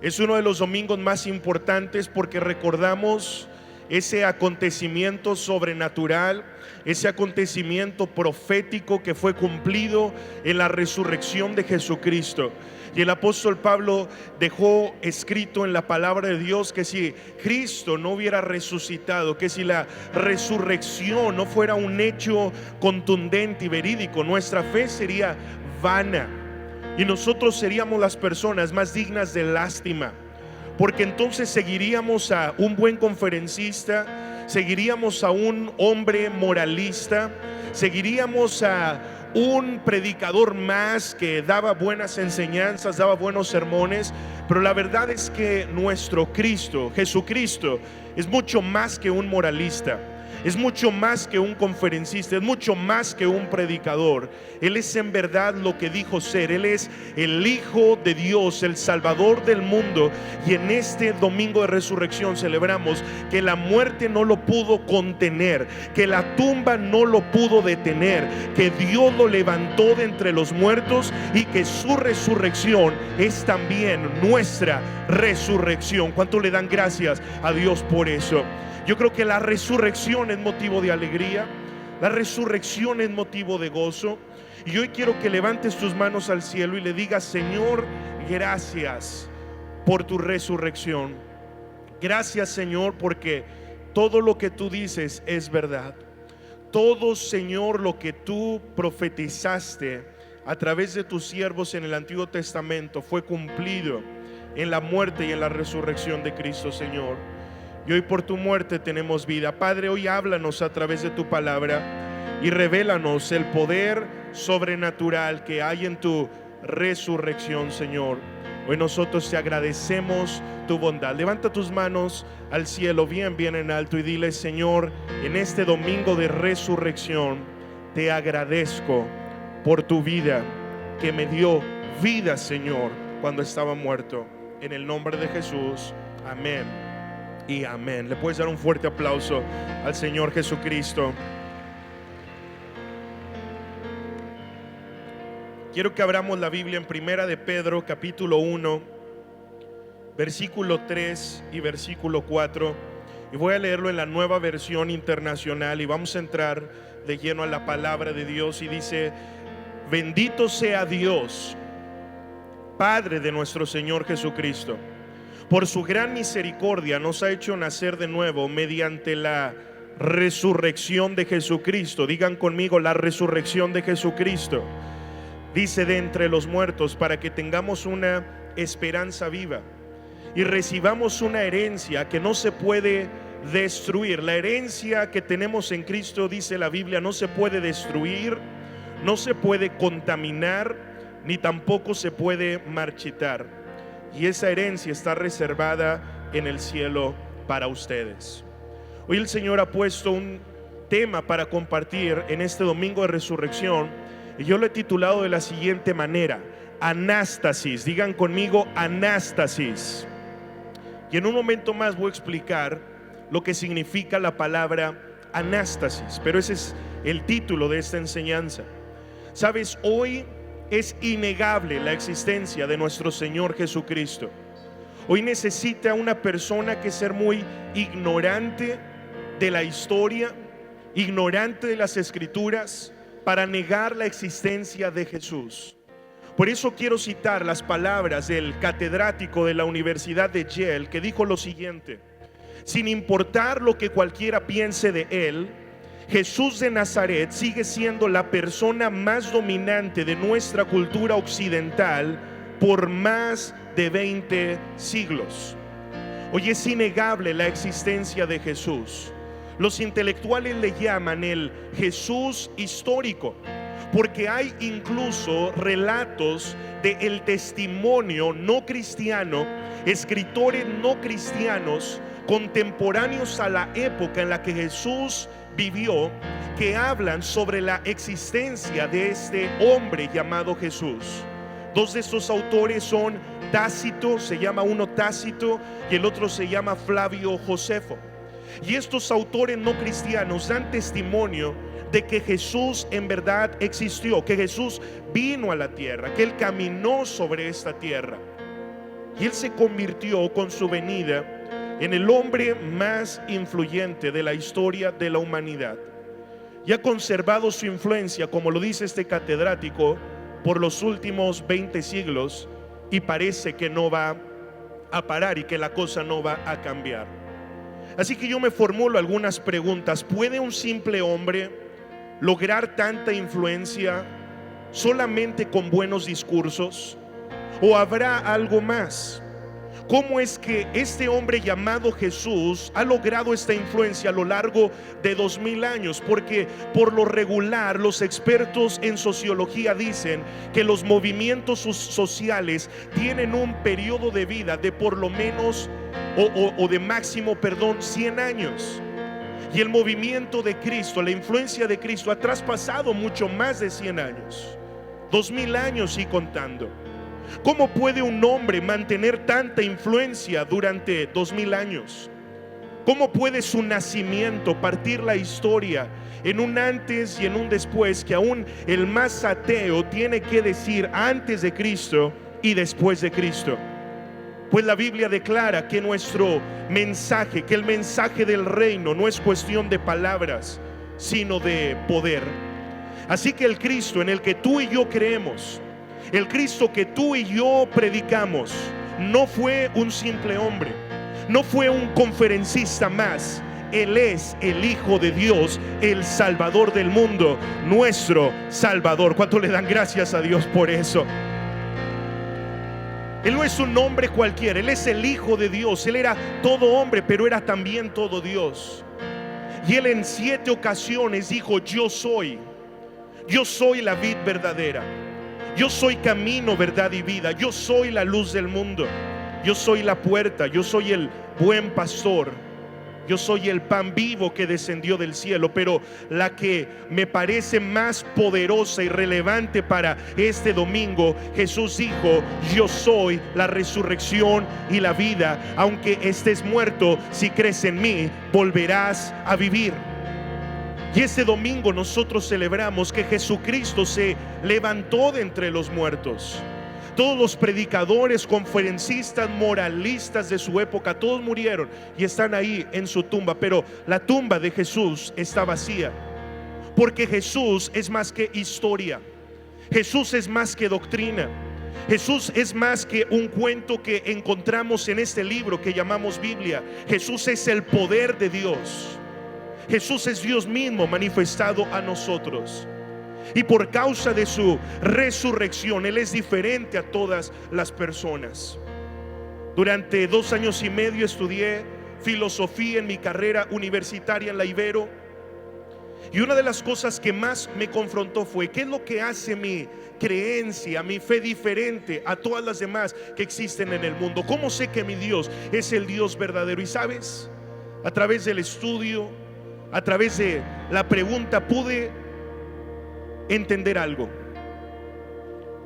Es uno de los domingos más importantes porque recordamos ese acontecimiento sobrenatural, ese acontecimiento profético que fue cumplido en la resurrección de Jesucristo. Y el apóstol Pablo dejó escrito en la palabra de Dios que si Cristo no hubiera resucitado, que si la resurrección no fuera un hecho contundente y verídico, nuestra fe sería vana y nosotros seríamos las personas más dignas de lástima, porque entonces seguiríamos a un buen conferencista, seguiríamos a un hombre moralista, seguiríamos a un predicador más que daba buenas enseñanzas, daba buenos sermones. Pero la verdad es que nuestro Cristo, Jesucristo, es mucho más que un moralista, es mucho más que un conferencista, es mucho más que un predicador. Él es en verdad lo que dijo ser. Él es el Hijo de Dios, el Salvador del mundo. Y en este domingo de resurrección celebramos que la muerte no lo pudo contener, que la tumba no lo pudo detener, que Dios lo levantó de entre los muertos y que su resurrección es también nuestra resurrección. ¿Cuánto le dan gracias a Dios por eso? Yo creo que la resurrección es motivo de alegría, la resurrección es motivo de gozo. Y hoy quiero que levantes tus manos al cielo y le digas: Señor, gracias por tu resurrección. Gracias, Señor, porque todo lo que tú dices es verdad. Todo, Señor, lo que tú profetizaste a través de tus siervos en el Antiguo Testamento fue cumplido en la muerte y en la resurrección de Cristo, Señor. Y hoy por tu muerte tenemos vida. Padre, hoy háblanos a través de tu palabra y revélanos el poder sobrenatural que hay en tu resurrección, Señor. Hoy nosotros te agradecemos tu bondad. Levanta tus manos al cielo bien en alto y dile: Señor, en este domingo de resurrección te agradezco por tu vida, que me dio vida, Señor, cuando estaba muerto. En el nombre de Jesús, amén y amén. Le puedes dar un fuerte aplauso al Señor Jesucristo. Quiero que abramos la Biblia en Primera de Pedro, capítulo 1, versículo 3 y versículo 4. Y voy a leerlo en la Nueva Versión Internacional y vamos a entrar de lleno a la palabra de Dios. Y dice: bendito sea Dios, Padre de nuestro Señor Jesucristo. Por su gran misericordia nos ha hecho nacer de nuevo mediante la resurrección de Jesucristo. Digan conmigo: la resurrección de Jesucristo. Dice: de entre los muertos, para que tengamos una esperanza viva y recibamos una herencia que no se puede destruir. La herencia que tenemos en Cristo, dice la Biblia, no se puede destruir, no se puede contaminar, ni tampoco se puede marchitar. Y esa herencia está reservada en el cielo para ustedes. Hoy el Señor ha puesto un tema para compartir en este domingo de resurrección, y yo lo he titulado de la siguiente manera: anástasis. Digan conmigo: anástasis. Y en un momento más voy a explicar lo que significa la palabra anástasis, pero ese es el título de esta enseñanza. Sabes, hoy es innegable la existencia de nuestro Señor Jesucristo. Hoy necesita una persona que ser muy ignorante de la historia, ignorante de las Escrituras, para negar la existencia de Jesús. Por eso quiero citar las palabras del catedrático de la Universidad de Yale, que dijo lo siguiente: sin importar lo que cualquiera piense de él, Jesús de Nazaret sigue siendo la persona más dominante de nuestra cultura occidental por más de 20 siglos. Hoy es innegable la existencia de Jesús. Los intelectuales le llaman el Jesús histórico, porque hay incluso relatos del testimonio no cristiano, escritores no cristianos contemporáneos a la época en la que Jesús vivió, que hablan sobre la existencia de este hombre llamado Jesús. Dos de estos autores son Tácito, se llama uno Tácito, y el otro se llama Flavio Josefo. Y estos autores no cristianos dan testimonio de que Jesús en verdad existió, que Jesús vino a la tierra, que Él caminó sobre esta tierra. Y él se convirtió con su venida en el hombre más influyente de la historia de la humanidad. Y ha conservado su influencia, como lo dice este catedrático, por los últimos 20 siglos, y parece que no va a parar y que la cosa no va a cambiar. Así que yo me formulo algunas preguntas. ¿Puede un simple hombre lograr tanta influencia solamente con buenos discursos? ¿O habrá algo más? ¿Cómo es que este hombre llamado Jesús ha logrado esta influencia a lo largo de 2000 años? Porque por lo regular los expertos en sociología dicen que los movimientos sociales tienen un periodo de vida de por lo menos o de máximo, 100 años. Y el movimiento de Cristo, la influencia de Cristo ha traspasado mucho más de 100 años, 2000 años y contando. ¿Cómo puede un hombre mantener tanta influencia durante 2000 años? ¿Cómo puede su nacimiento partir la historia en un antes y en un después, que aún el más ateo tiene que decir antes de Cristo y después de Cristo? Pues la Biblia declara que nuestro mensaje, que el mensaje del reino no es cuestión de palabras, sino de poder. Así que el Cristo en el que tú y yo creemos, el Cristo que tú y yo predicamos, no fue un simple hombre, no fue un conferencista más. Él es el Hijo de Dios, el Salvador del mundo, nuestro Salvador. ¿Cuánto le dan gracias a Dios por eso? Él no es un hombre cualquiera, Él es el Hijo de Dios. Él era todo hombre, pero era también todo Dios. Y Él en 7 ocasiones dijo: yo soy la vid verdadera. Yo soy camino, verdad y vida. Yo soy la luz del mundo. Yo soy la puerta. Yo soy el buen pastor. Yo soy el pan vivo que descendió del cielo. Pero la que me parece más poderosa y relevante para este domingo, Jesús dijo: yo soy la resurrección y la vida. Aunque estés muerto, si crees en mí, volverás a vivir. Y este domingo nosotros celebramos que Jesucristo se levantó de entre los muertos. Todos los predicadores, conferencistas, moralistas de su época, todos murieron y están ahí en su tumba. Pero la tumba de Jesús está vacía, porque Jesús es más que historia. Jesús es más que doctrina. Jesús es más que un cuento que encontramos en este libro que llamamos Biblia. Jesús es el poder de Dios. Jesús es Dios mismo manifestado a nosotros. Y por causa de su resurrección, Él es diferente a todas las personas. Durante 2 años y medio estudié filosofía en mi carrera universitaria en la Ibero. Y una de las cosas que más me confrontó fue: ¿qué es lo que hace mi creencia, mi fe diferente a todas las demás que existen en el mundo? ¿Cómo sé que mi Dios es el Dios verdadero? Y sabes, a través del estudio, a través de la pregunta, pude entender algo.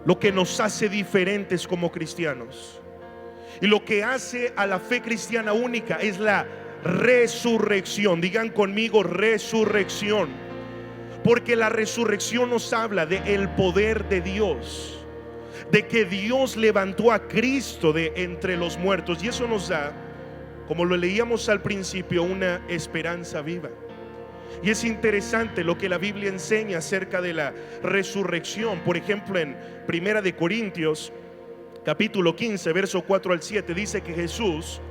Lo que nos hace diferentes como cristianos y lo que hace a la fe cristiana única es la resurrección. Digan conmigo: resurrección. Porque la resurrección nos habla del poder de Dios, de que Dios levantó a Cristo de entre los muertos. Y eso nos da, como lo leíamos al principio, una esperanza viva. Y es interesante lo que la Biblia enseña acerca de la resurrección. Por ejemplo, en 1 de Corintios capítulo 15 verso 4 al 7 dice que Jesús,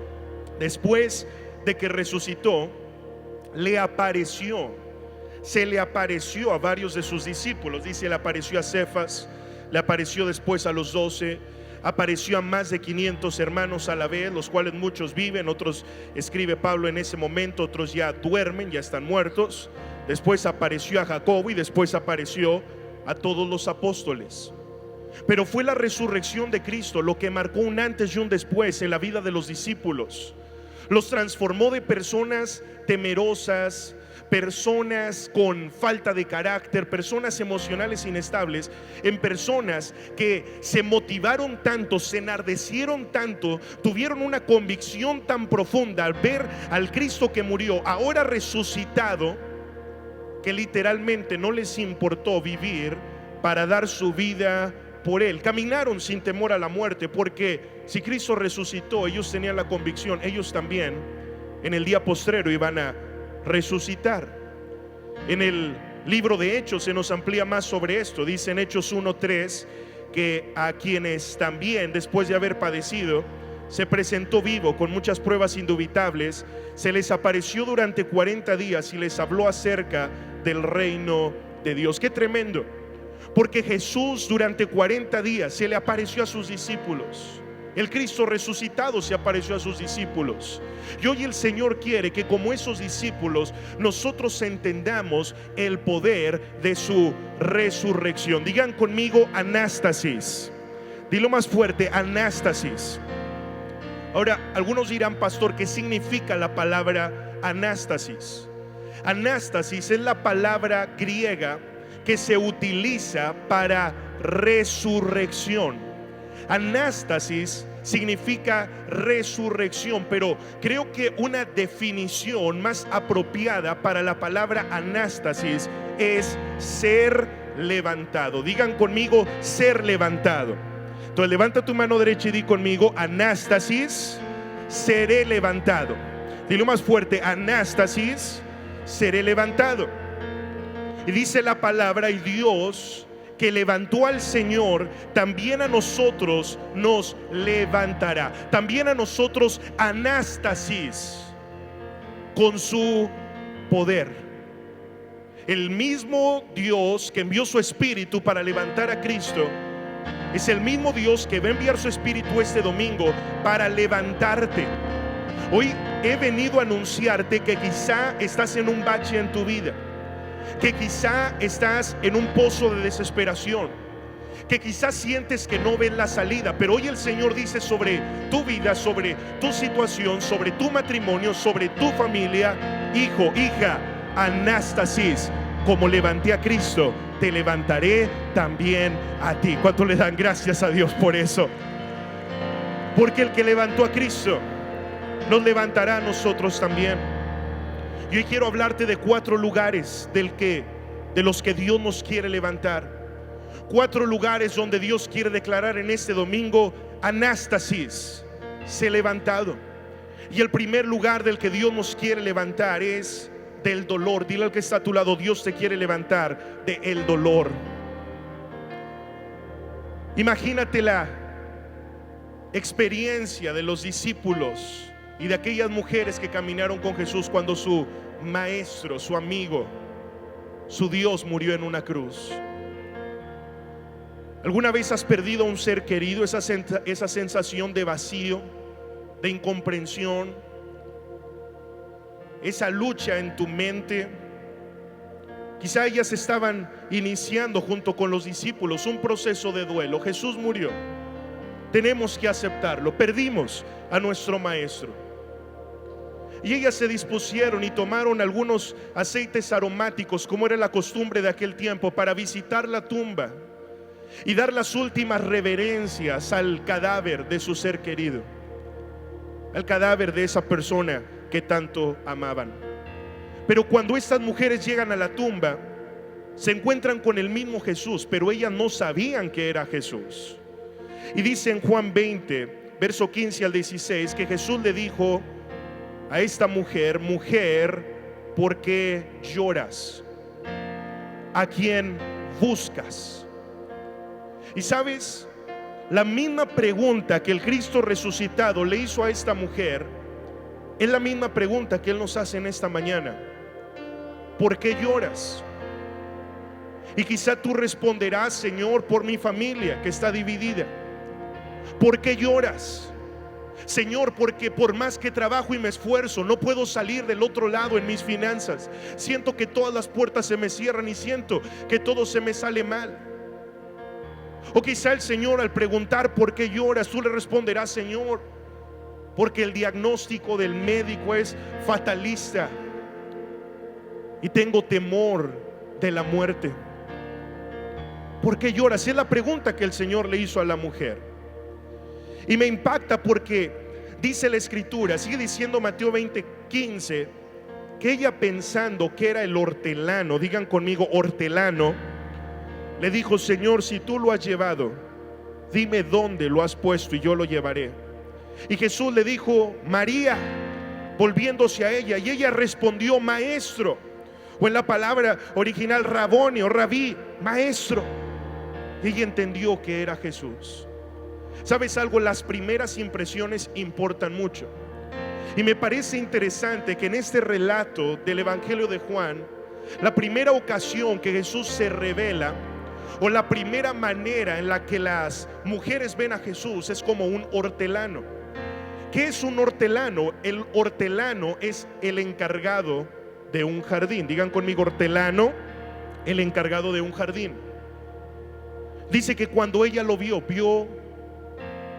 después de que resucitó, se le apareció a varios de sus discípulos. Dice: le apareció a Cefas, le apareció después a los 12, apareció a más de 500 hermanos a la vez, los cuales muchos viven, otros, escribe Pablo, en ese momento, otros ya duermen, ya están muertos. Después apareció a Jacobo y después apareció a todos los apóstoles. Pero fue la resurrección de Cristo lo que marcó un antes y un después en la vida de los discípulos. Los transformó de personas temerosas, personas con falta de carácter, personas emocionales inestables, en personas que se motivaron tanto, se enardecieron tanto, tuvieron una convicción tan profunda al ver al Cristo que murió, ahora resucitado, que literalmente no les importó vivir para dar su vida por él. Caminaron sin temor a la muerte, porque si Cristo resucitó, ellos tenían la convicción, ellos también en el día postrero iban a resucitar. En el libro de Hechos se nos amplía más sobre esto. Dice en Hechos 1:3 que a quienes también, después de haber padecido, se presentó vivo con muchas pruebas indubitables, se les apareció durante 40 días y les habló acerca del reino de Dios. Qué tremendo, porque Jesús durante 40 días se le apareció a sus discípulos. El Cristo resucitado se apareció a sus discípulos. Y hoy el Señor quiere que, como esos discípulos, nosotros entendamos el poder de su resurrección. Digan conmigo: anástasis. Dilo más fuerte: anástasis. Ahora, algunos dirán: pastor, ¿qué significa la palabra anástasis? Anástasis es la palabra griega que se utiliza para resurrección. Anástasis significa resurrección, pero creo que una definición más apropiada para la palabra anástasis es ser levantado. Digan conmigo: ser levantado. Entonces levanta tu mano derecha y di conmigo: anástasis, seré levantado. Dilo más fuerte: anástasis, seré levantado. Y dice la palabra: y Dios, que levantó al Señor, también a nosotros nos levantará. También a nosotros, anástasis, con su poder. El mismo Dios que envió su Espíritu para levantar a Cristo es el mismo Dios que va a enviar su Espíritu este domingo para levantarte. Hoy he venido a anunciarte que quizá estás en un bache en tu vida, que quizá estás en un pozo de desesperación, que quizás sientes que no ves la salida, pero hoy el Señor dice sobre tu vida, sobre tu situación, sobre tu matrimonio, sobre tu familia: hijo, hija, anástasis, como levanté a Cristo, te levantaré también a ti. ¿Cuánto le dan gracias a Dios por eso? Porque el que levantó a Cristo nos levantará a nosotros también. Y hoy quiero hablarte de 4 lugares de los que Dios nos quiere levantar. 4 lugares donde Dios quiere declarar en este domingo: anástasis, sé levantado. Y el primer lugar del que Dios nos quiere levantar es del dolor. Dile al que está a tu lado: Dios te quiere levantar del dolor. Imagínate la experiencia de los discípulos y de aquellas mujeres que caminaron con Jesús cuando su maestro, su amigo, su Dios murió en una cruz. ¿Alguna vez has perdido a un ser querido? Esa sensación de vacío, de incomprensión, esa lucha en tu mente. Quizá ellas estaban iniciando junto con los discípulos un proceso de duelo. Jesús murió, tenemos que aceptarlo, perdimos a nuestro maestro. Y ellas se dispusieron y tomaron algunos aceites aromáticos, como era la costumbre de aquel tiempo, para visitar la tumba y dar las últimas reverencias al cadáver de su ser querido, al cadáver de esa persona que tanto amaban. Pero cuando estas mujeres llegan a la tumba, se encuentran con el mismo Jesús, pero ellas no sabían que era Jesús. Y dice en Juan 20, verso 15 al 16, que Jesús le dijo a esta mujer: mujer, ¿por qué lloras? ¿A quién buscas? Y sabes, la misma pregunta que el Cristo resucitado le hizo a esta mujer es la misma pregunta que Él nos hace en esta mañana: ¿por qué lloras? Y quizá tú responderás: Señor, por mi familia que está dividida. ¿Por qué lloras? Señor, porque por más que trabajo y me esfuerzo, no puedo salir del otro lado en mis finanzas. Siento que todas las puertas se me cierran y siento que todo se me sale mal. O quizá el Señor, al preguntar ¿por qué lloras?, tú le responderás: Señor, porque el diagnóstico del médico es fatalista y tengo temor de la muerte. ¿Por qué lloras? Es la pregunta que el Señor le hizo a la mujer. Y me impacta porque dice la Escritura, sigue diciendo Mateo 20:15, que ella, pensando que era el hortelano, digan conmigo hortelano, le dijo: Señor, si tú lo has llevado, dime dónde lo has puesto y yo lo llevaré. Y Jesús le dijo: María, volviéndose a ella, y ella respondió: Maestro. O en la palabra original, Raboni o Rabí, maestro. Y ella entendió que era Jesús. ¿Sabes algo? Las primeras impresiones importan mucho. Y me parece interesante que en este relato del Evangelio de Juan, la primera ocasión que Jesús se revela, o la primera manera en la que las mujeres ven a Jesús, es como un hortelano. ¿Qué es un hortelano? El hortelano es el encargado de un jardín. Digan conmigo: hortelano, el encargado de un jardín. Dice que cuando ella lo vio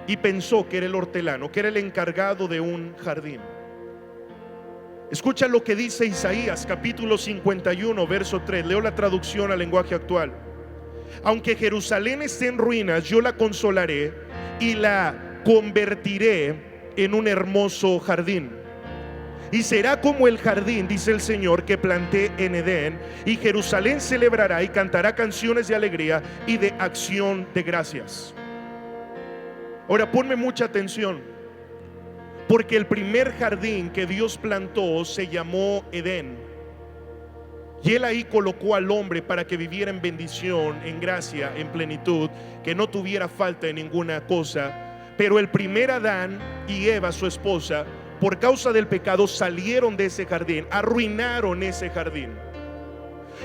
y pensó que era el hortelano, que era el encargado de un jardín. Escucha lo que dice Isaías capítulo 51 verso 3. Leo la traducción al lenguaje actual. Aunque Jerusalén esté en ruinas, yo la consolaré y la convertiré en un hermoso jardín. Y será como el jardín, dice el Señor, que planté en Edén. Y Jerusalén celebrará y cantará canciones de alegría y de acción de gracias. Ahora ponme mucha atención, porque el primer jardín que Dios plantó se llamó Edén. Y Él ahí colocó al hombre para que viviera en bendición, en gracia, en plenitud, que no tuviera falta de ninguna cosa. Pero el primer Adán y Eva, su esposa, por causa del pecado salieron de ese jardín, arruinaron ese jardín.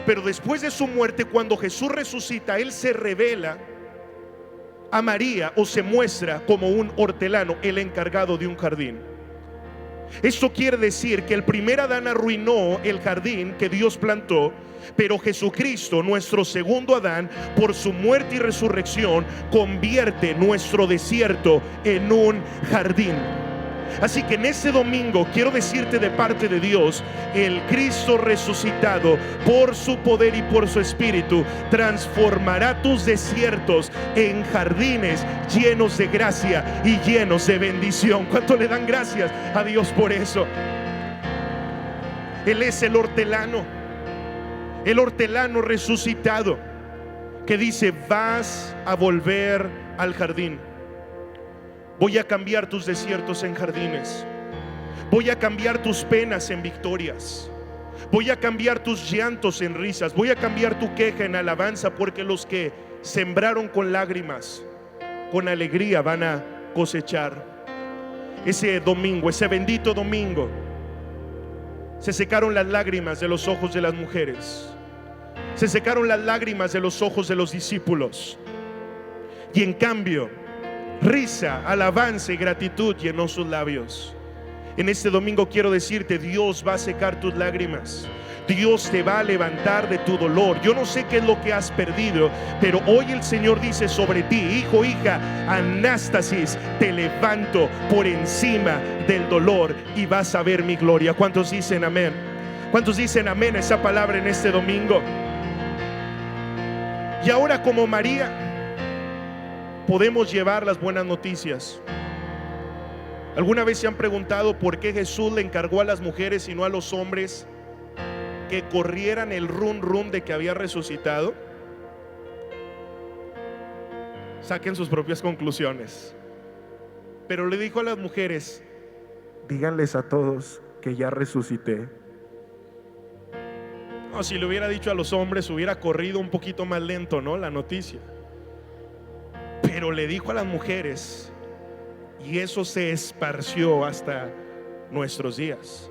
Pero después de su muerte, cuando Jesús resucita, Él se revela a María, o se muestra como un hortelano, el encargado de un jardín. Esto quiere decir que el primer Adán arruinó el jardín que Dios plantó, pero Jesucristo, nuestro segundo Adán, por su muerte y resurrección, convierte nuestro desierto en un jardín. Así que en este domingo quiero decirte de parte de Dios: el Cristo resucitado, por su poder y por su espíritu, transformará tus desiertos en jardines llenos de gracia y llenos de bendición. ¿Cuánto le dan gracias a Dios por eso? Él es el hortelano resucitado, que dice: vas a volver al jardín. Voy a cambiar tus desiertos en jardines. Voy a cambiar tus penas en victorias. Voy a cambiar tus llantos en risas. Voy a cambiar tu queja en alabanza, porque los que sembraron con lágrimas, con alegría van a cosechar. Ese domingo, ese bendito domingo, se secaron las lágrimas de los ojos de las mujeres. Se secaron las lágrimas de los ojos de los discípulos. Y en cambio, risa, alabanza y gratitud llenó sus labios. En este domingo quiero decirte: Dios va a secar tus lágrimas. Dios te va a levantar de tu dolor. Yo no sé qué es lo que has perdido, pero hoy el Señor dice sobre ti: hijo, hija, anástasis, te levanto por encima del dolor y vas a ver mi gloria. ¿Cuántos dicen amén? ¿Cuántos dicen amén a esa palabra en este domingo? Y ahora, como María, podemos llevar las buenas noticias. ¿Alguna vez se han preguntado por qué Jesús le encargó a las mujeres y no a los hombres que corrieran el run run de que había resucitado? Saquen sus propias conclusiones. Pero le dijo a las mujeres: díganles a todos que ya resucité. No, si le hubiera dicho a los hombres, hubiera corrido un poquito más lento, ¿no?, la noticia. Pero le dijo a las mujeres, y eso se esparció hasta nuestros días.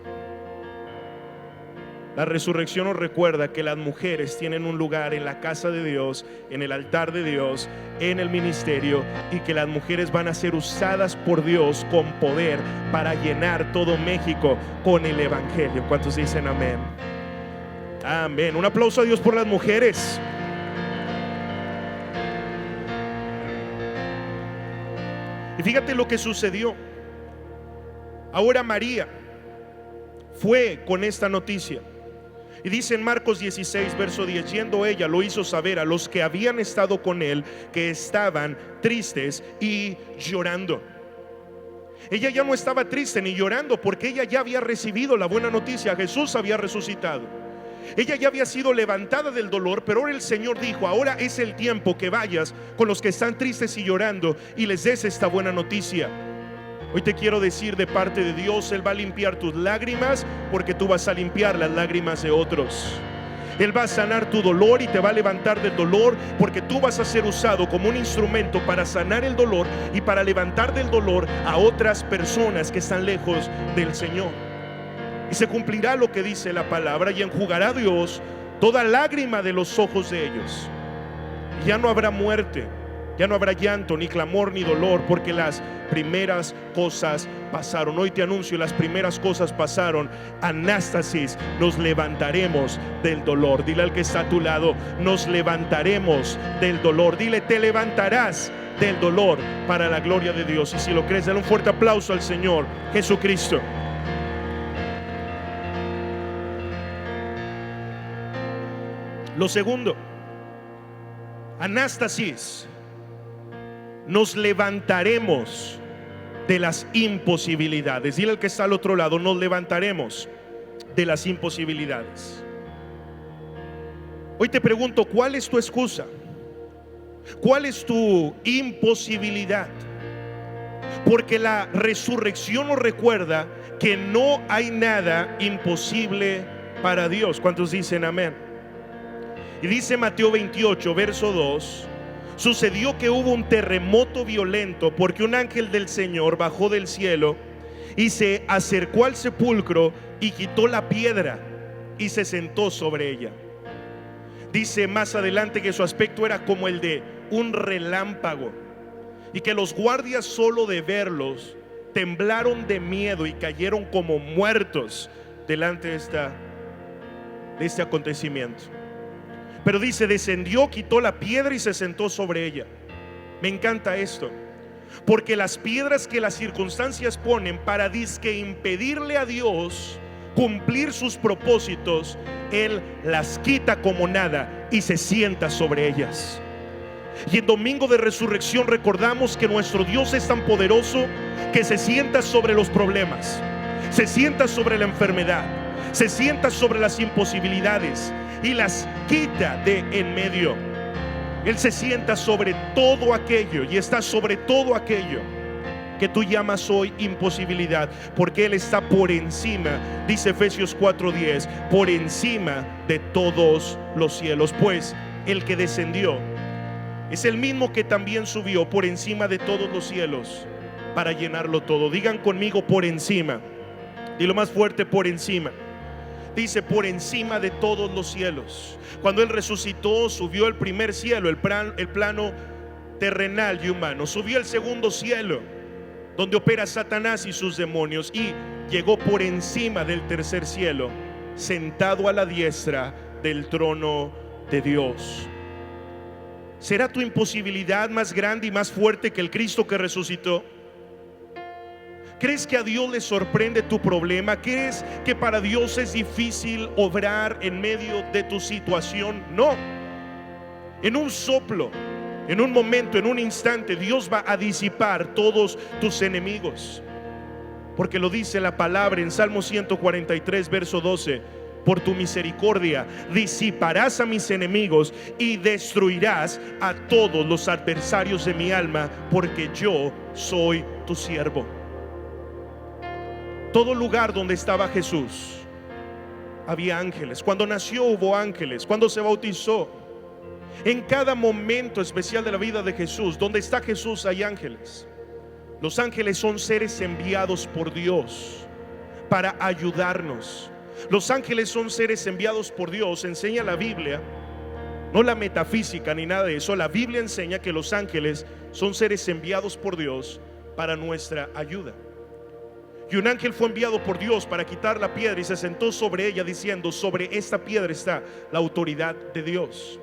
La resurrección nos recuerda que las mujeres tienen un lugar en la casa de Dios, en el altar de Dios, en el ministerio, y que las mujeres van a ser usadas por Dios con poder para llenar todo México con el evangelio. ¿Cuántos dicen amén? Amén. Un aplauso a Dios por las mujeres. Y fíjate lo que sucedió. Ahora María fue con esta noticia. Y dice en Marcos 16, verso 10: yendo ella, lo hizo saber a los que habían estado con él que estaban tristes y llorando. Ella ya no estaba triste ni llorando, porque ella ya había recibido la buena noticia: Jesús había resucitado. Ella ya había sido levantada del dolor, pero ahora el Señor dijo: ahora es el tiempo que vayas con los que están tristes y llorando y les des esta buena noticia. Hoy te quiero decir de parte de Dios: Él va a limpiar tus lágrimas, porque tú vas a limpiar las lágrimas de otros. Él va a sanar tu dolor y te va a levantar del dolor, porque tú vas a ser usado como un instrumento para sanar el dolor y para levantar del dolor a otras personas que están lejos del Señor. Y se cumplirá lo que dice la palabra: y enjugará Dios toda lágrima de los ojos de ellos. Y ya no habrá muerte, ya no habrá llanto, ni clamor, ni dolor, porque las primeras cosas pasaron. Hoy te anuncio: las primeras cosas pasaron. Anástasis, nos levantaremos del dolor. Dile al que está a tu lado: nos levantaremos del dolor. Dile: te levantarás del dolor para la gloria de Dios. Y si lo crees, dale un fuerte aplauso al Señor Jesucristo. Lo segundo, anástasis, nos levantaremos de las imposibilidades. Dile al que está al otro lado: nos levantaremos de las imposibilidades. Hoy te pregunto: ¿cuál es tu excusa? ¿Cuál es tu imposibilidad? Porque la resurrección nos recuerda que no hay nada imposible para Dios. ¿Cuántos dicen amén? Y dice Mateo 28, verso 2: sucedió que hubo un terremoto violento, porque un ángel del Señor bajó del cielo y se acercó al sepulcro y quitó la piedra y se sentó sobre ella. Dice más adelante que su aspecto era como el de un relámpago, y que los guardias, solo de verlos, temblaron de miedo y cayeron como muertos delante de este acontecimiento. Pero dice: descendió, quitó la piedra y se sentó sobre ella. Me encanta esto, porque las piedras que las circunstancias ponen para disque impedirle a Dios cumplir sus propósitos, Él las quita como nada y se sienta sobre ellas. Y en domingo de resurrección recordamos que nuestro Dios es tan poderoso que se sienta sobre los problemas, se sienta sobre la enfermedad, se sienta sobre las imposibilidades y las quita de en medio. Él se sienta sobre todo aquello y está sobre todo aquello que tú llamas hoy imposibilidad, porque Él está por encima, dice Efesios 4:10, por encima de todos los cielos. Pues el que descendió es el mismo que también subió por encima de todos los cielos para llenarlo todo. Digan conmigo: por encima. Dilo más fuerte: por encima. Dice: por encima de todos los cielos. Cuando Él resucitó, subió el primer cielo, el plano terrenal y humano. Subió el segundo cielo, donde opera Satanás y sus demonios, y llegó por encima del tercer cielo, sentado a la diestra del trono de Dios. ¿Será tu imposibilidad más grande y más fuerte que el Cristo que resucitó? ¿Crees que a Dios le sorprende tu problema? ¿Crees que para Dios es difícil obrar en medio de tu situación? No. En un soplo, en un momento, en un instante, Dios va a disipar todos tus enemigos. Porque lo dice la palabra en Salmo 143, verso 12: por tu misericordia disiparás a mis enemigos y destruirás a todos los adversarios de mi alma, porque yo soy tu siervo. Todo lugar donde estaba Jesús había ángeles. Cuando nació hubo ángeles. Cuando se bautizó, en cada momento especial de la vida de Jesús, donde está Jesús hay ángeles. Los ángeles son seres enviados por Dios para ayudarnos. Los ángeles son seres enviados por Dios. Enseña la Biblia, no la metafísica ni nada de eso. La Biblia enseña que los ángeles son seres enviados por Dios para nuestra ayuda. Y un ángel fue enviado por Dios para quitar la piedra y se sentó sobre ella, diciendo: sobre esta piedra está la autoridad de Dios.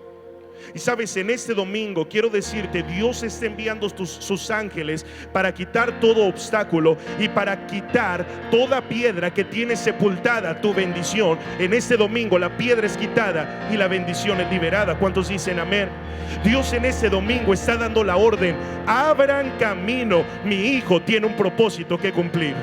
Y sabes, en este domingo quiero decirte: Dios está enviando sus ángeles para quitar todo obstáculo y para quitar toda piedra que tiene sepultada tu bendición. En este domingo la piedra es quitada y la bendición es liberada. ¿Cuántos dicen amén? Dios en este domingo está dando la orden: abran camino, mi hijo tiene un propósito que cumplir.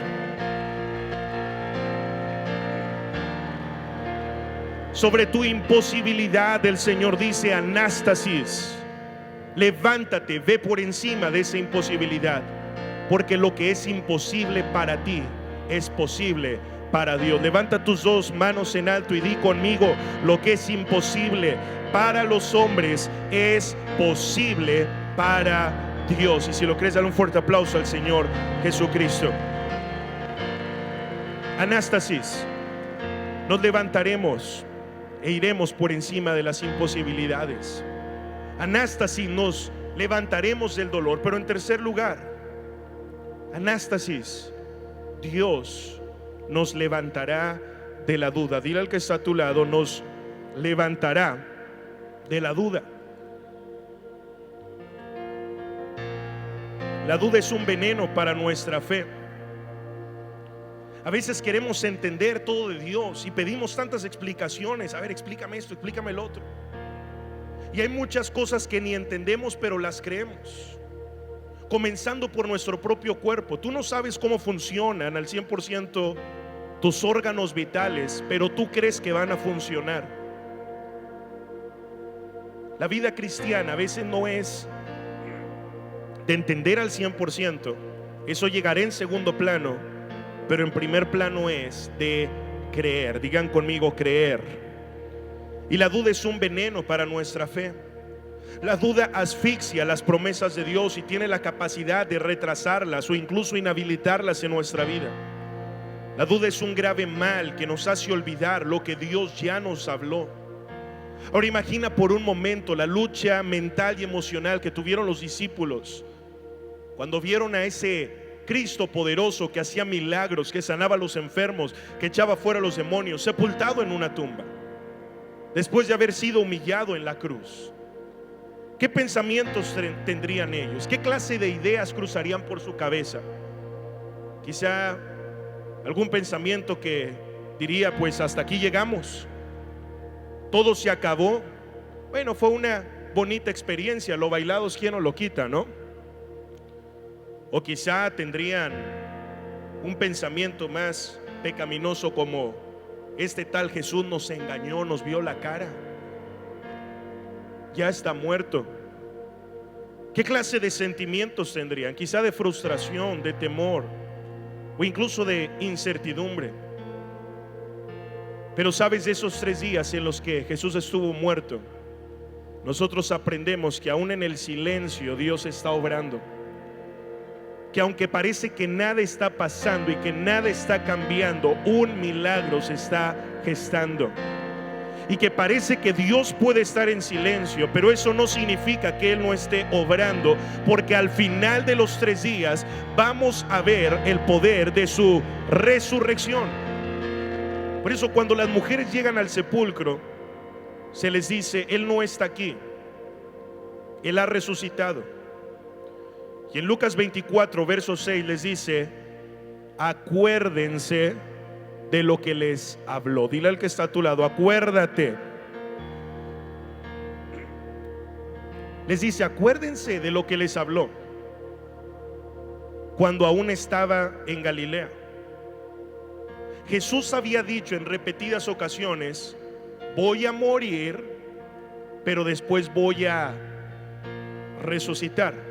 Sobre tu imposibilidad el Señor dice: anástasis, levántate, ve por encima de esa imposibilidad, porque lo que es imposible para ti es posible para Dios. Levanta tus dos manos en alto y di conmigo: lo que es imposible para los hombres es posible para Dios. Y si lo crees, dale un fuerte aplauso al Señor Jesucristo. Anástasis, nos levantaremos e iremos por encima de las imposibilidades. Anástasis, nos levantaremos del dolor. Pero en tercer lugar, anástasis, Dios nos levantará de la duda. Dile al que está a tu lado: nos levantará de la duda. La duda es un veneno para nuestra fe. A veces queremos entender todo de Dios y pedimos tantas explicaciones. A ver, explícame esto, explícame el otro. Y hay muchas cosas que ni entendemos, pero las creemos. Comenzando por nuestro propio cuerpo. Tú no sabes cómo funcionan al 100% tus órganos vitales, pero tú crees que van a funcionar. La vida cristiana a veces no es de entender al 100%. Eso llegará en segundo plano. Pero en primer plano es de creer. Digan conmigo: creer. Y la duda es un veneno para nuestra fe. La duda asfixia las promesas de Dios y tiene la capacidad de retrasarlas o incluso inhabilitarlas en nuestra vida. La duda es un grave mal que nos hace olvidar lo que Dios ya nos habló. Ahora imagina por un momento la lucha mental y emocional que tuvieron los discípulos cuando vieron a ese Cristo poderoso que hacía milagros, que sanaba a los enfermos, que echaba fuera a los demonios, sepultado en una tumba, después de haber sido humillado en la cruz. ¿Qué pensamientos tendrían ellos? ¿Qué clase de ideas cruzarían por su cabeza? Quizá algún pensamiento que diría: pues hasta aquí llegamos, todo se acabó. Bueno, fue una bonita experiencia, lo bailado quién no lo quita, ¿no? O quizá tendrían un pensamiento más pecaminoso como: este tal Jesús nos engañó, nos vio la cara, ya está muerto. ¿Qué clase de sentimientos tendrían? Quizá de frustración, de temor o incluso de incertidumbre. Pero sabes, de esos 3 días en los que Jesús estuvo muerto, nosotros aprendemos que aún en el silencio Dios está obrando. Que aunque parece que nada está pasando y que nada está cambiando, un milagro se está gestando. Y que parece que Dios puede estar en silencio, pero eso no significa que Él no esté obrando, porque al final de los 3 días vamos a ver el poder de su resurrección. Por eso cuando las mujeres llegan al sepulcro, se les dice: Él no está aquí, Él ha resucitado. Y en Lucas 24, verso 6 les dice: acuérdense de lo que les habló. Dile al que está a tu lado: acuérdate. Les dice: acuérdense de lo que les habló cuando aún estaba en Galilea. Jesús había dicho en repetidas ocasiones: voy a morir, pero después voy a resucitar.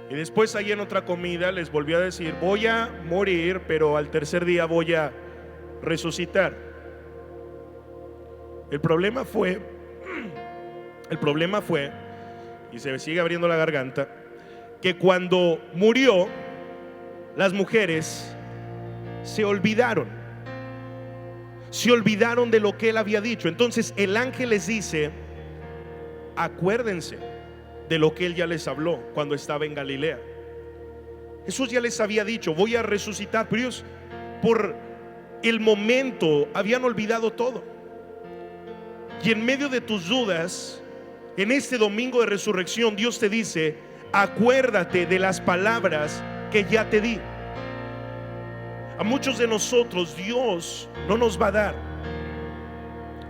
Y después ahí en otra comida les volvió a decir: voy a morir, pero al tercer día voy a resucitar. El problema fue, y se me sigue abriendo la garganta, que cuando murió, las mujeres se olvidaron de lo que Él había dicho. Entonces el ángel les dice: acuérdense de lo que Él ya les habló cuando estaba en Galilea. Jesús ya les había dicho: voy a resucitar. Pero ellos, por el momento, habían olvidado todo. Y en medio de tus dudas, en este domingo de resurrección, Dios te dice: acuérdate de las palabras que ya te di. A muchos de nosotros Dios no nos va a dar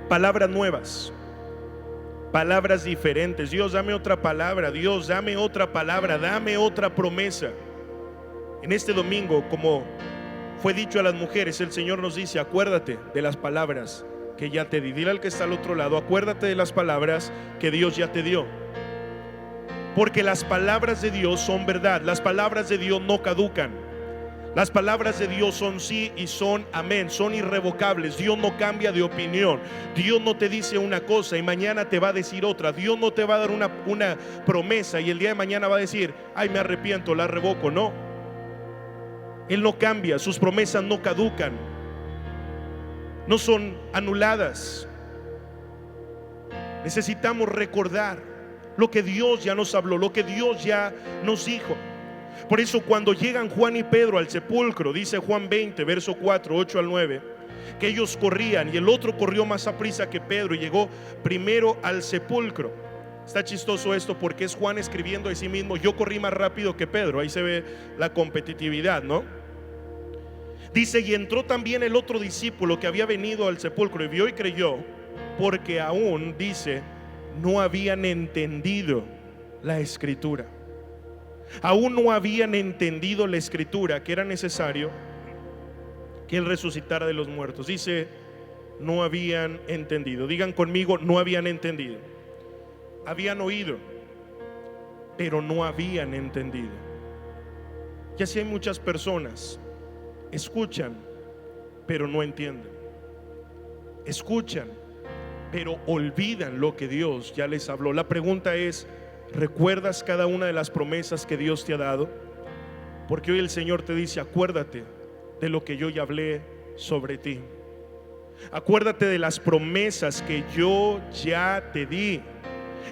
palabras nuevas, palabras diferentes. Dios, dame otra palabra. Dios, dame otra palabra, dame otra promesa. En este domingo, como fue dicho a las mujeres, el Señor nos dice: acuérdate de las palabras que ya te di. Dile al que está al otro lado, acuérdate de las palabras que Dios ya te dio. Porque las palabras de Dios son verdad. Las palabras de Dios no caducan. Las palabras de Dios son sí y son amén, son irrevocables. Dios no cambia de opinión. Dios no te dice una cosa y mañana te va a decir otra. Dios no te va a dar una promesa y el día de mañana va a decir, ay, me arrepiento, la revoco. No, Él no cambia, sus promesas no caducan, no son anuladas. Necesitamos recordar lo que Dios ya nos habló, lo que Dios ya nos dijo. Por eso cuando llegan Juan y Pedro al sepulcro, dice Juan 20, verso 4, 8 al 9, que ellos corrían y el otro corrió más aprisa que Pedro y llegó primero al sepulcro. Está chistoso esto porque es Juan escribiendo de sí mismo, yo corrí más rápido que Pedro. Ahí se ve la competitividad, ¿no? Dice, y entró también el otro discípulo que había venido al sepulcro y vio y creyó, porque aún, dice, no habían entendido la escritura. Aún no habían entendido la escritura, que era necesario que Él resucitara de los muertos. Dice, no habían entendido. Digan conmigo, no habían entendido. Habían oído, pero no habían entendido. Y así hay muchas personas, escuchan, pero no entienden. Escuchan, pero olvidan lo que Dios ya les habló. La pregunta es, ¿recuerdas cada una de las promesas que Dios te ha dado? Porque hoy el Señor te dice, acuérdate de lo que yo ya hablé sobre ti. Acuérdate de las promesas que yo ya te di.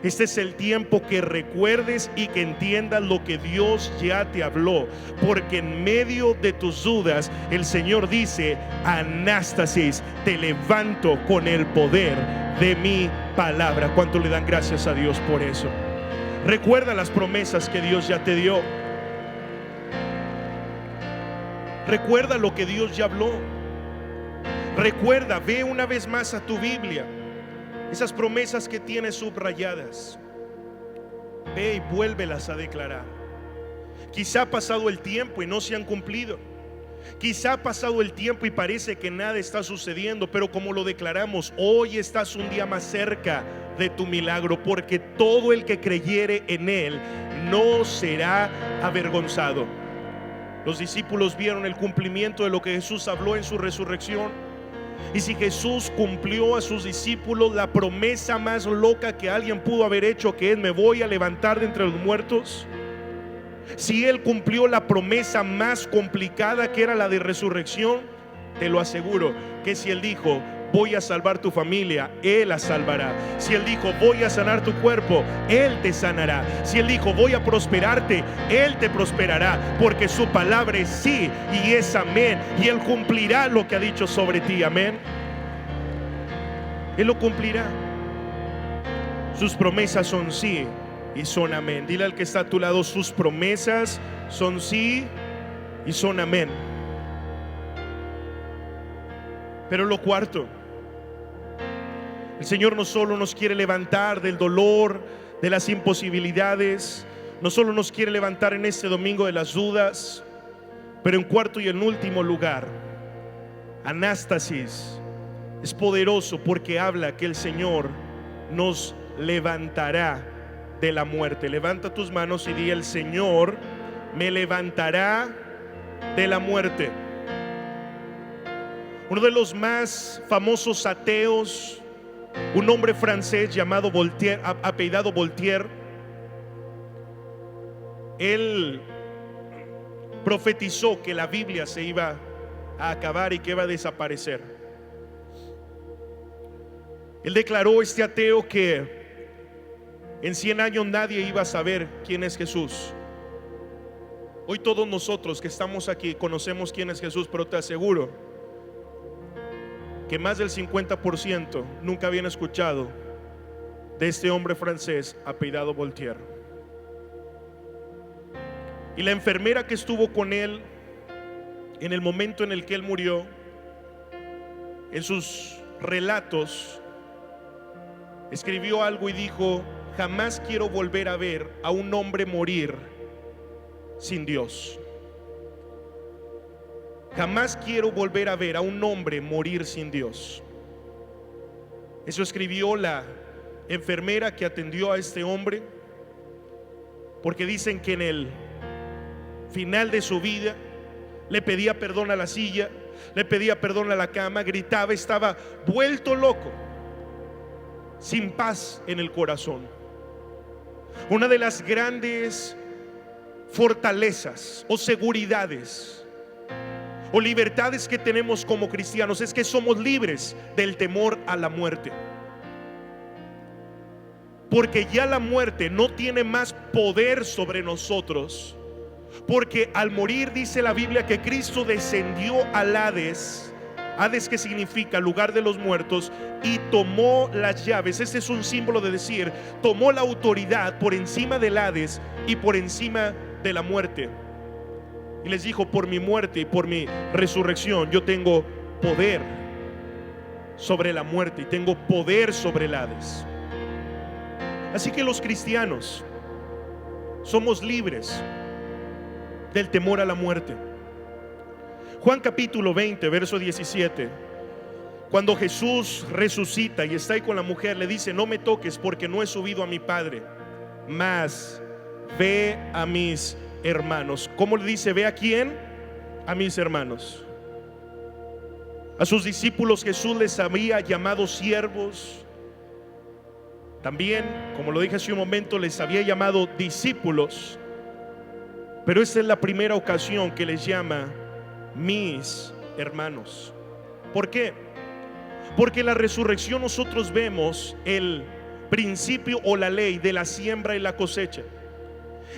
Este es el tiempo que recuerdes y que entiendas lo que Dios ya te habló. Porque en medio de tus dudas, el Señor dice, Anástasis, te levanto con el poder de mi palabra. ¿Cuánto le dan gracias a Dios por eso? Recuerda las promesas que Dios ya te dio. Recuerda lo que Dios ya habló. Recuerda, ve una vez más a tu Biblia, esas promesas que tienes subrayadas. Ve y vuélvelas a declarar. Quizá ha pasado el tiempo y no se han cumplido. Quizá ha pasado el tiempo y parece que nada está sucediendo, pero como lo declaramos, hoy estás un día más cerca de tu milagro, porque todo el que creyere en Él no será avergonzado. Los discípulos vieron el cumplimiento de lo que Jesús habló en su resurrección. Y si Jesús cumplió a sus discípulos la promesa más loca que alguien pudo haber hecho, que es me voy a levantar de entre los muertos, si Él cumplió la promesa más complicada, que era la de resurrección, te lo aseguro que si Él dijo voy a salvar tu familia, Él la salvará. Si Él dijo voy a sanar tu cuerpo, Él te sanará. Si Él dijo voy a prosperarte, Él te prosperará, porque su palabra es sí y es amén, y Él cumplirá lo que ha dicho sobre ti. Amén. Él lo cumplirá. Sus promesas son sí y son amén. Dile al que está a tu lado, sus promesas son sí y son amén. Pero lo cuarto, el Señor no solo nos quiere levantar del dolor, de las imposibilidades, no solo nos quiere levantar en este domingo de las dudas, pero en cuarto y en último lugar, Anástasis es poderoso porque habla que el Señor nos levantará de la muerte. Levanta tus manos y di, el Señor me levantará de la muerte. Uno de los más famosos ateos, un hombre francés llamado Voltaire, apellidado Voltaire, él profetizó que la Biblia se iba a acabar y que iba a desaparecer. Él declaró, este ateo, que en 100 años nadie iba a saber quién es Jesús. Hoy todos nosotros que estamos aquí conocemos quién es Jesús, pero te aseguro que más del 50% nunca habían escuchado de este hombre francés apellidado Voltaire. Y la enfermera que estuvo con él en el momento en el que él murió, en sus relatos escribió algo y dijo: jamás quiero volver a ver a un hombre morir sin Dios. Jamás quiero volver a ver a un hombre morir sin Dios. Eso escribió la enfermera que atendió a este hombre, porque dicen que en el final de su vida le pedía perdón a la silla, le pedía perdón a la cama, gritaba, estaba vuelto loco, sin paz en el corazón. Una de las grandes fortalezas o seguridades o libertades que tenemos como cristianos es que somos libres del temor a la muerte, porque ya la muerte no tiene más poder sobre nosotros, porque al morir dice la Biblia que Cristo descendió al Hades. Hades, que significa lugar de los muertos, y tomó las llaves. Este es un símbolo de decir, tomó la autoridad por encima del Hades y por encima de la muerte. Y les dijo: por mi muerte y por mi resurrección yo tengo poder sobre la muerte y tengo poder sobre el Hades. Así que los cristianos somos libres del temor a la muerte. Juan capítulo 20, verso 17. Cuando Jesús resucita y está ahí con la mujer, le dice: no me toques, porque no he subido a mi Padre, mas ve a mis hermanos. ¿Cómo le dice? ¿Ve a quién? A mis hermanos. A sus discípulos Jesús les había llamado siervos. También, como lo dije hace un momento, les había llamado discípulos. Pero esta es la primera ocasión que les llama mis hermanos. ¿Por qué? Porque en la resurrección nosotros vemos el principio o la ley de la siembra y la cosecha.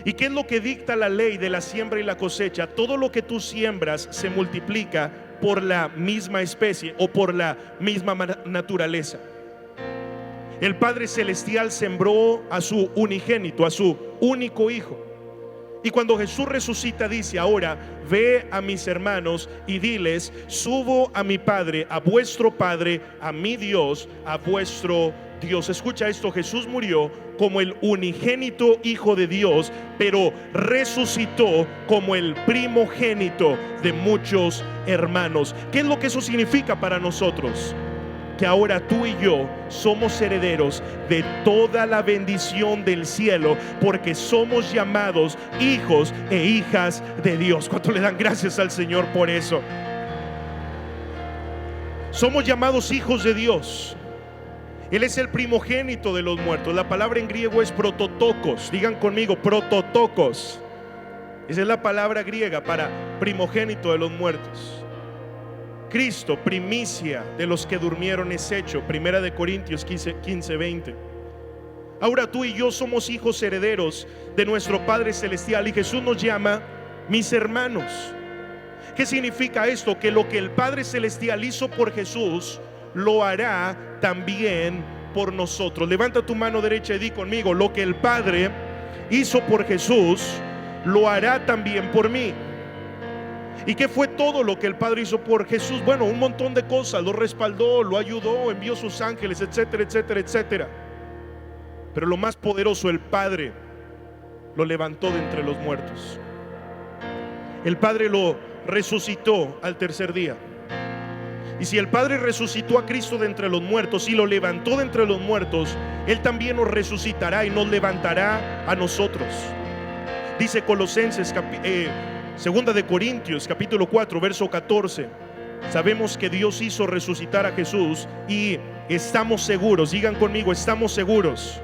¿Y qué es lo que dicta la ley de la siembra y la cosecha? Todo lo que tú siembras se multiplica por la misma especie o por la misma naturaleza. El Padre Celestial sembró a su unigénito, a su único Hijo. Y cuando Jesús resucita dice: ahora ve a mis hermanos y diles: subo a mi Padre, a vuestro Padre, a mi Dios, a vuestro Dios. Escucha esto: Jesús murió como el unigénito Hijo de Dios, pero resucitó como el primogénito de muchos hermanos. ¿Qué es lo que eso significa para nosotros? Que ahora tú y yo somos herederos de toda la bendición del cielo, porque somos llamados hijos e hijas de Dios. ¿Cuánto le dan gracias al Señor por eso? Somos llamados hijos de Dios. Él es el primogénito de los muertos. La palabra en griego es prototokos. Digan conmigo: prototokos. Esa es la palabra griega para primogénito de los muertos. Cristo, primicia de los que durmieron, es hecho. Primera de Corintios 15, 20. Ahora tú y yo somos hijos herederos de nuestro Padre Celestial, y Jesús nos llama mis hermanos. ¿Qué significa esto? Que lo que el Padre Celestial hizo por Jesús, lo hará también por nosotros. Levanta tu mano derecha y di conmigo: lo que el Padre hizo por Jesús, lo hará también por mí. ¿Y qué fue todo lo que el Padre hizo por Jesús? Bueno, un montón de cosas. Lo respaldó, lo ayudó, envió sus ángeles, etcétera, etcétera, etcétera. Pero lo más poderoso, el Padre lo levantó de entre los muertos. El Padre lo resucitó al tercer día. Y si el Padre resucitó a Cristo de entre los muertos y lo levantó de entre los muertos, Él también nos resucitará y nos levantará a nosotros. Dice Colosenses Segunda de Corintios capítulo 4 verso 14. Sabemos que Dios hizo resucitar a Jesús y estamos seguros, digan conmigo, estamos seguros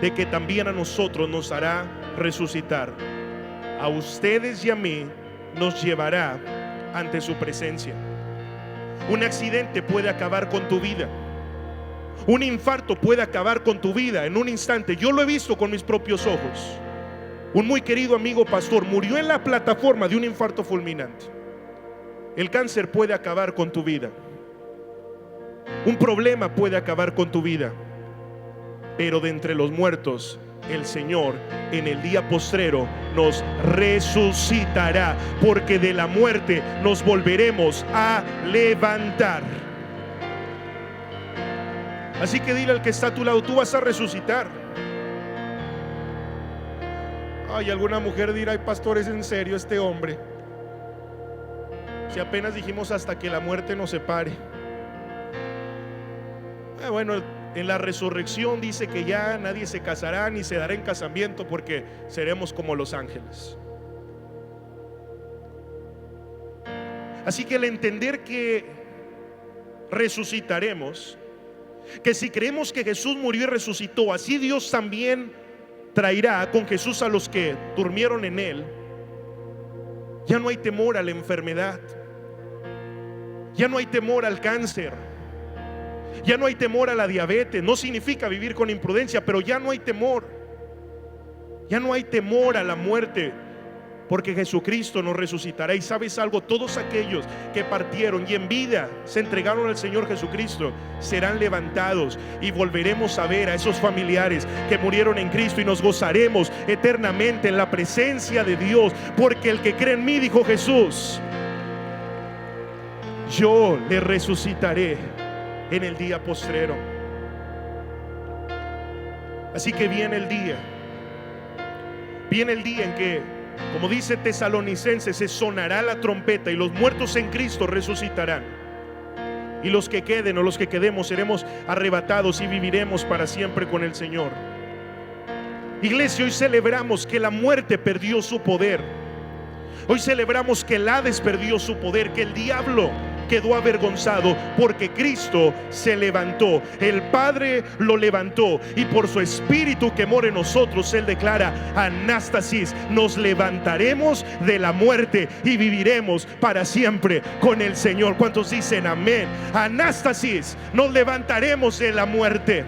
de que también a nosotros nos hará resucitar. A ustedes y a mí nos llevará ante su presencia. Un accidente puede acabar con tu vida. Un infarto puede acabar con tu vida en un instante. Yo lo he visto con mis propios ojos. Un muy querido amigo pastor murió en la plataforma de un infarto fulminante. El cáncer puede acabar con tu vida. Un problema puede acabar con tu vida. Pero de entre los muertos, el Señor en el día postrero nos resucitará, porque de la muerte nos volveremos a levantar. Así que dile al que está a tu lado: tú vas a resucitar. Ay, alguna mujer dirá: ay, pastor, ¿es en serio este hombre? Si apenas dijimos hasta que la muerte nos separe. Bueno, en la resurrección dice que ya nadie se casará ni se dará en casamiento porque seremos como los ángeles. Así que al entender que resucitaremos, que si creemos que Jesús murió y resucitó, así Dios también traerá con Jesús a los que durmieron en Él. Ya no hay temor a la enfermedad, ya no hay temor al cáncer, ya no hay temor a la diabetes. No significa vivir con imprudencia, pero ya no hay temor. Ya no hay temor a la muerte, porque Jesucristo nos resucitará. Y sabes algo, todos aquellos que partieron y en vida se entregaron al Señor Jesucristo serán levantados, y volveremos a ver a esos familiares que murieron en Cristo, y nos gozaremos eternamente en la presencia de Dios. Porque el que cree en mí, dijo Jesús, yo le resucitaré en el día postrero. Así que viene el día en que, como dice Tesalonicenses, se sonará la trompeta y los muertos en Cristo resucitarán, y los que queden o los que quedemos seremos arrebatados y viviremos para siempre con el Señor. Iglesia, hoy celebramos que la muerte perdió su poder. Hoy celebramos que el Hades perdió su poder, que el diablo quedó avergonzado, porque Cristo se levantó. El Padre lo levantó, y por su Espíritu que mora en nosotros, Él declara anástasis: nos levantaremos de la muerte y viviremos para siempre con el Señor. ¿Cuántos dicen amén? Anástasis, nos levantaremos de la muerte.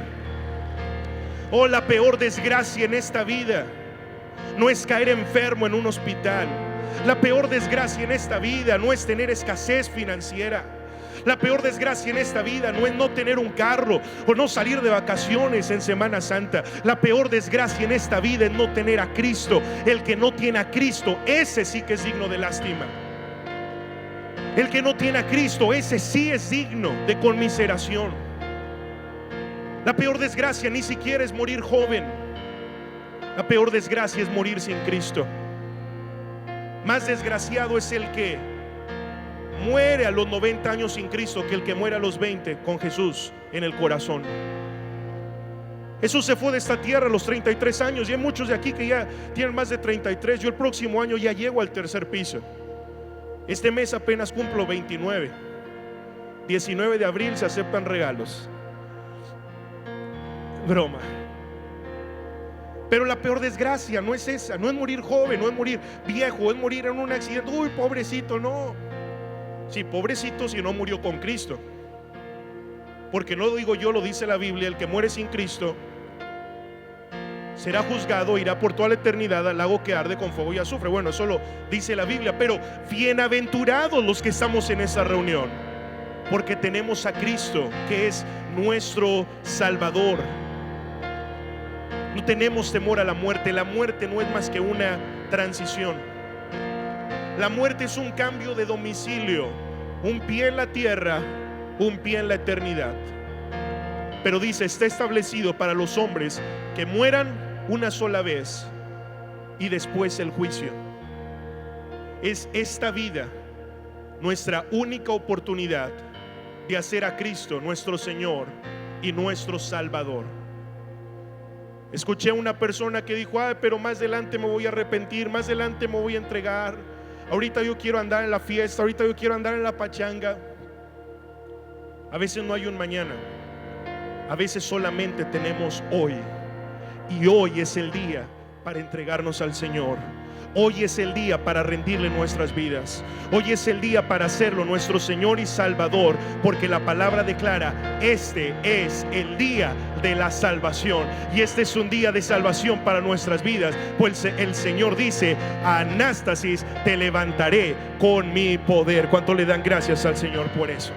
Oh, la peor desgracia en esta vida no es caer enfermo en un hospital. La peor desgracia en esta vida no es tener escasez financiera. La peor desgracia en esta vida no es no tener un carro o no salir de vacaciones en Semana Santa. La peor desgracia en esta vida es no tener a Cristo. El que no tiene a Cristo, ese sí que es digno de lástima. El que no tiene a Cristo, ese sí es digno de conmiseración. La peor desgracia ni siquiera es morir joven. La peor desgracia es morir sin Cristo. Más desgraciado es el que muere a los 90 años sin Cristo que el que muere a los 20 con Jesús en el corazón. Jesús se fue de esta tierra a los 33 años, y hay muchos de aquí que ya tienen más de 33. Yo el próximo año ya llego al tercer piso. Este mes apenas cumplo 29. 19 de abril se aceptan regalos. Broma. Pero la peor desgracia no es esa, no es morir joven, no es morir viejo, es morir en un accidente. Uy, pobrecito, no. Sí, pobrecito si no murió con Cristo. Porque no lo digo yo, lo dice la Biblia: el que muere sin Cristo será juzgado, irá por toda la eternidad al lago que arde con fuego y azufre. Bueno, eso lo dice la Biblia. Pero bienaventurados los que estamos en esa reunión, porque tenemos a Cristo, que es nuestro Salvador. No tenemos temor a la muerte. La muerte no es más que una transición. La muerte es un cambio de domicilio, un pie en la tierra, un pie en la eternidad. Pero dice, está establecido para los hombres que mueran una sola vez y después el juicio. Es esta vida nuestra única oportunidad de hacer a Cristo nuestro Señor y nuestro Salvador. Escuché a una persona que dijo: pero más adelante me voy a arrepentir, más adelante me voy a entregar. Ahorita yo quiero andar en la fiesta, ahorita yo quiero andar en la pachanga. A veces no hay un mañana, a veces solamente tenemos hoy. Y hoy es el día para entregarnos al Señor. Hoy es el día para rendirle nuestras vidas. Hoy es el día para hacerlo nuestro Señor y Salvador, porque la palabra declara: este es el día de la salvación. Y este es un día de salvación para nuestras vidas, pues el Señor dice: anástasis, te levantaré con mi poder. ¿Cuánto le dan gracias al Señor por eso?